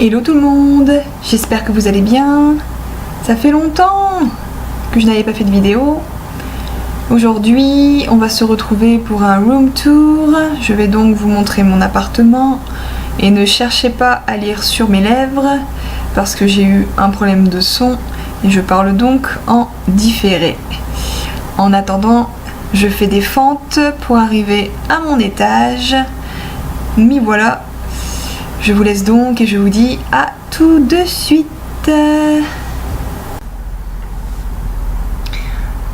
Hello tout le monde, j'espère que vous allez bien. Ça fait longtemps que je n'avais pas fait de vidéo. Aujourd'hui, on va se retrouver pour un room tour. Je vais donc vous montrer mon appartement. Et ne cherchez pas à lire sur mes lèvres parce que j'ai eu un problème de son et je parle donc en différé. En attendant, je fais des fentes pour arriver à mon étage. M'y voilà. Je vous laisse donc et je vous dis à tout de suite.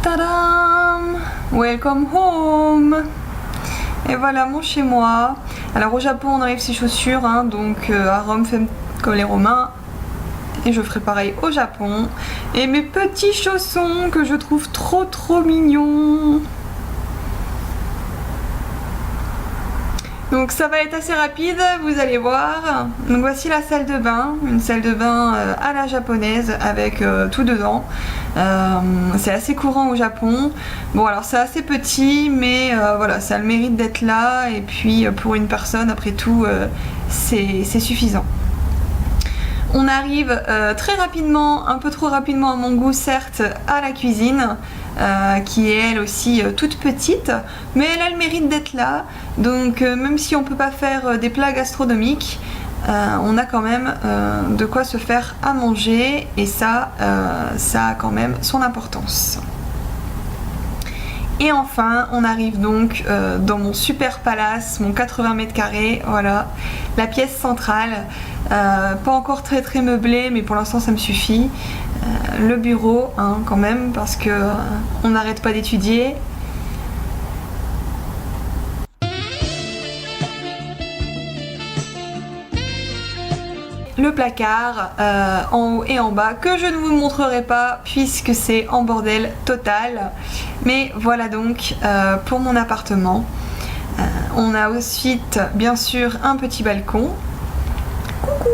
Tadam! Welcome home! Et voilà mon chez moi. Alors au Japon on enlève ses chaussures, hein, donc à Rome fait comme les Romains. Et je ferai pareil au Japon. Et mes petits chaussons que je trouve trop mignons. Donc ça va être assez rapide, vous allez voir. Donc voici la salle de bain, une salle de bain à la japonaise avec tout dedans. C'est assez courant au Japon. Bon alors c'est assez petit mais voilà, ça a le mérite d'être là et puis pour une personne après tout c'est suffisant. On arrive très rapidement, un peu trop rapidement à mon goût certes, à la cuisine. Qui est elle aussi toute petite, mais elle a le mérite d'être là. Donc même si on peut pas faire des plats gastronomiques, on a quand même de quoi se faire à manger et ça a quand même son importance. Et enfin, on arrive donc dans mon super palace, mon 80 mètres carrés, voilà, la pièce centrale, pas encore très meublée, mais pour l'instant ça me suffit. Le bureau, hein, quand même, parce que on n'arrête pas d'étudier. Le placard en haut et en bas que je ne vous montrerai pas puisque c'est en bordel total, mais voilà donc pour mon appartement. On a ensuite bien sûr un petit balcon. Coucou.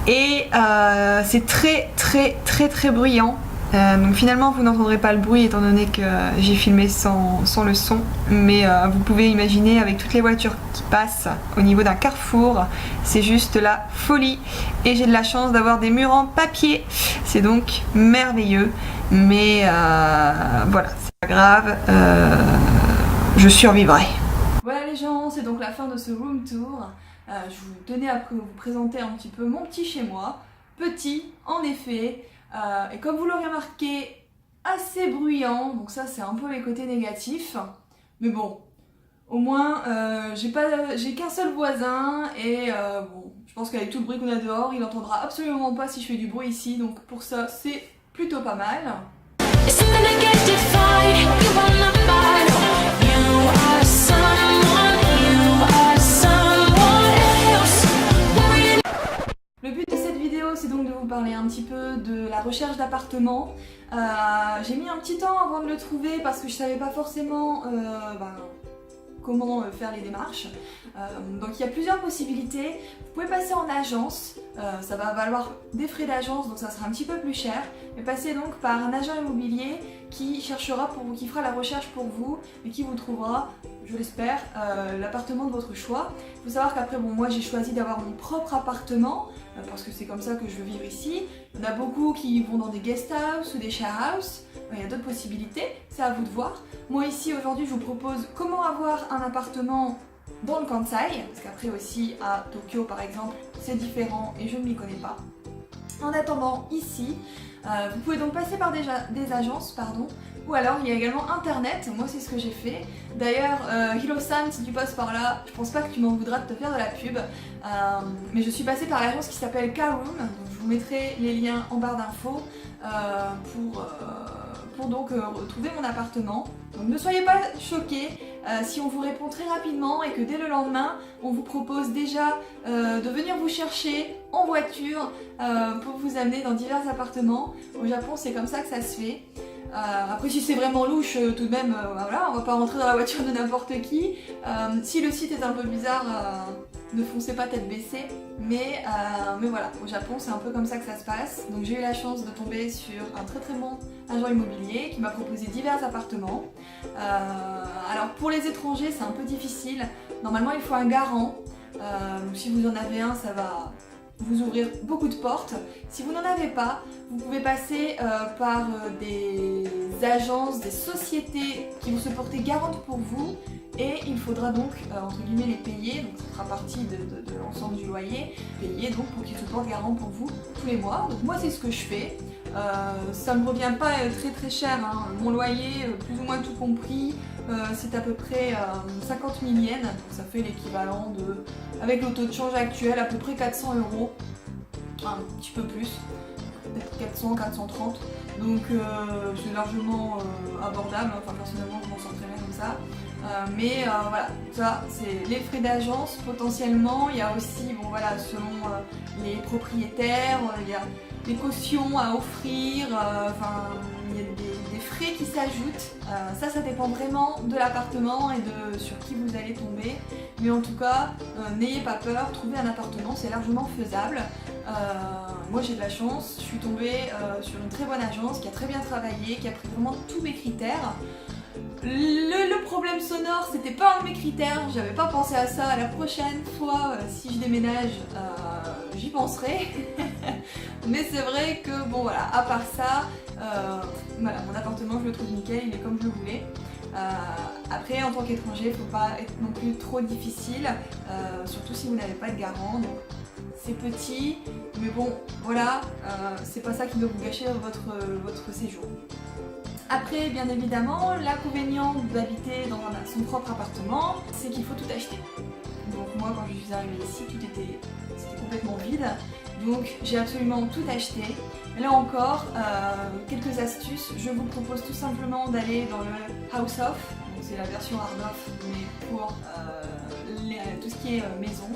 Et c'est très bruyant. Donc finalement vous n'entendrez pas le bruit étant donné que j'ai filmé sans le son, mais vous pouvez imaginer avec toutes les voitures qui passent au niveau d'un carrefour, c'est juste la folie. Et j'ai de la chance d'avoir des murs en papier, c'est donc merveilleux, mais voilà, c'est pas grave, je survivrai. Voilà les gens, c'est donc la fin de ce room tour. Je vous tenais à vous présenter un petit peu mon petit chez moi, petit en effet, et comme vous l'aurez remarqué, assez bruyant, donc ça c'est un peu les côtés négatifs, mais bon, au moins j'ai qu'un seul voisin et bon, je pense qu'avec tout le bruit qu'on a dehors, il n'entendra absolument pas si je fais du bruit ici, donc pour ça c'est plutôt pas mal. Le but de cette vidéo, c'est donc de vous parler un petit peu de la recherche d'appartement. J'ai mis un petit temps avant de le trouver parce que je savais pas forcément comment faire les démarches. Donc il y a plusieurs possibilités. Vous pouvez passer en agence, ça va valoir des frais d'agence, donc ça sera un petit peu plus cher. Mais passez donc par un agent immobilier qui cherchera pour vous, qui fera la recherche pour vous et qui vous trouvera, je l'espère, l'appartement de votre choix. Il faut savoir qu'après, bon, moi j'ai choisi d'avoir mon propre appartement parce que c'est comme ça que je veux vivre ici. Il y en a beaucoup qui vont dans des guest house ou des share house. Il y a d'autres possibilités, c'est à vous de voir. Moi ici aujourd'hui je vous propose comment avoir un appartement dans le Kansai, parce qu'après aussi à Tokyo par exemple c'est différent et je ne m'y connais pas. En attendant ici, vous pouvez donc passer par des agences, pardon, ou alors il y a également internet, moi c'est ce que j'ai fait. D'ailleurs, Hiro-san, si tu passes par là, je pense pas que tu m'en voudras de te faire de la pub, mais je suis passée par l'agence qui s'appelle Karoom, donc je vous mettrai les liens en barre d'infos pour donc retrouver mon appartement. Donc ne soyez pas choqués si on vous répond très rapidement et que dès le lendemain on vous propose déjà de venir vous chercher en voiture pour vous amener dans divers appartements. Au Japon c'est comme ça que ça se fait. Après si c'est vraiment louche tout de même, voilà, on va pas rentrer dans la voiture de n'importe qui. Si le site est un peu bizarre, ne foncez pas tête baissée, mais voilà, au Japon c'est un peu comme ça que ça se passe. Donc j'ai eu la chance de tomber sur un très bon agent immobilier qui m'a proposé divers appartements. Alors pour les étrangers c'est un peu difficile, normalement il faut un garant. Donc si vous en avez un, ça va vous ouvrir beaucoup de portes. Si vous n'en avez pas, vous pouvez passer par des agences, des sociétés qui vont se porter garantes pour vous et il faudra donc entre guillemets les payer, donc ça fera partie de l'ensemble du loyer, payer donc pour qu'ils se portent garant pour vous tous les mois. Donc moi c'est ce que je fais. Ça ne me revient pas très cher, hein. Mon loyer, plus ou moins tout compris, c'est à peu près 50 000 yens, donc ça fait l'équivalent de, avec le taux de change actuel, à peu près 400 €, un petit peu plus, peut-être 400, 430, donc c'est largement abordable, enfin personnellement je m'en sors très bien comme ça. Mais voilà, ça c'est les frais d'agence potentiellement, il y a aussi, bon voilà, selon les propriétaires, il y a des cautions à offrir, enfin il y a des frais qui s'ajoutent, ça dépend vraiment de l'appartement et de sur qui vous allez tomber, mais en tout cas n'ayez pas peur, trouver un appartement c'est largement faisable. Moi j'ai de la chance, je suis tombée sur une très bonne agence qui a très bien travaillé, qui a pris vraiment tous mes critères. Le problème sonore, c'était pas un de mes critères, j'avais pas pensé à ça. La prochaine fois, si je déménage, j'y penserai. Mais c'est vrai que, bon voilà, à part ça, voilà, mon appartement, je le trouve nickel, il est comme je le voulais. Après, en tant qu'étranger, faut pas être non plus trop difficile, surtout si vous n'avez pas de garant. Donc, c'est petit, mais bon, voilà, c'est pas ça qui doit vous gâcher votre séjour. Après, bien évidemment, l'inconvénient d'habiter dans son propre appartement, c'est qu'il faut tout acheter. Donc moi, quand je suis arrivée ici, c'était complètement vide. Donc j'ai absolument tout acheté. Là encore, quelques astuces. Je vous propose tout simplement d'aller dans le House of. C'est la version hard off, mais pour tout ce qui est maison.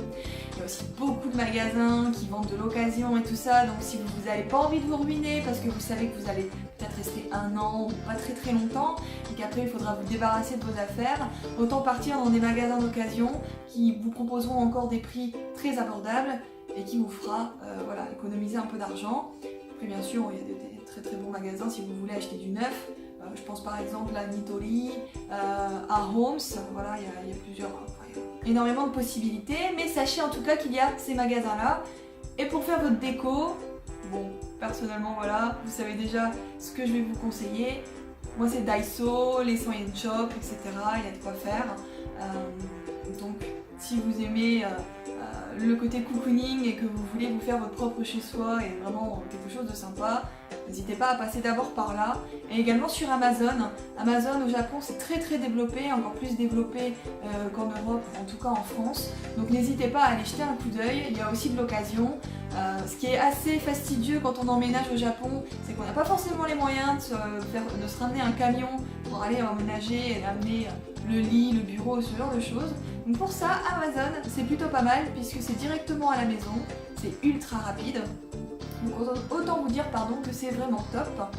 Il y a aussi beaucoup de magasins qui vendent de l'occasion et tout ça, donc si vous n'avez pas envie de vous ruiner parce que vous savez que vous allez peut-être rester 1 an ou pas très longtemps et qu'après il faudra vous débarrasser de vos affaires, autant partir dans des magasins d'occasion qui vous proposeront encore des prix très abordables et qui vous fera voilà, économiser un peu d'argent. Après bien sûr il y a des très bons magasins si vous voulez acheter du neuf. Je pense par exemple à Nitori, à Homes, voilà, il y a plusieurs, énormément de possibilités, mais sachez en tout cas qu'il y a ces magasins-là. Et pour faire votre déco, bon, personnellement voilà, vous savez déjà ce que je vais vous conseiller. Moi c'est Daiso, les Soin Shop, etc. Il y a de quoi faire. Donc si vous aimez le côté cocooning et que vous voulez vous faire votre propre chez soi et vraiment quelque chose de sympa, n'hésitez pas à passer d'abord par là. Et également sur Amazon. Amazon au Japon c'est très développé, encore plus développé qu'en Europe, en tout cas en France. Donc n'hésitez pas à aller jeter un coup d'œil, il y a aussi de l'occasion. Ce qui est assez fastidieux quand on emménage au Japon, c'est qu'on n'a pas forcément les moyens de se ramener un camion pour aller emménager et amener le lit, le bureau, ce genre de choses. Donc pour ça, Amazon c'est plutôt pas mal puisque c'est directement à la maison, c'est ultra rapide. Donc autant vous dire que c'est vraiment top.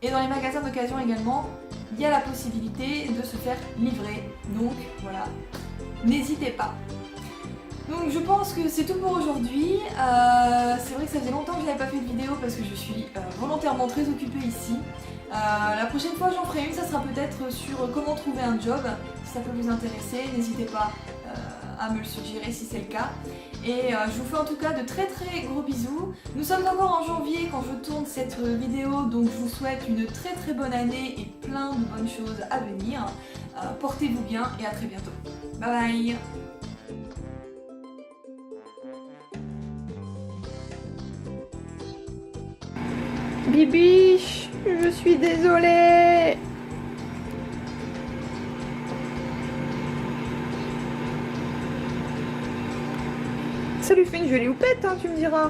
Et dans les magasins d'occasion également, il y a la possibilité de se faire livrer. Donc voilà, n'hésitez pas. Donc je pense que c'est tout pour aujourd'hui. C'est vrai que ça faisait longtemps que je n'avais pas fait de vidéo parce que je suis volontairement très occupée ici. La prochaine fois j'en ferai une, ça sera peut-être sur comment trouver un job. Si ça peut vous intéresser, n'hésitez pas à me le suggérer si c'est le cas. Et je vous fais en tout cas de très gros bisous. Nous sommes encore en janvier quand je tourne cette vidéo, donc je vous souhaite une très bonne année et plein de bonnes choses à venir. Portez-vous bien et à très bientôt. Bye bye. Bibiche, je suis désolée. Ça lui fait une jolie houppette, hein, tu me diras.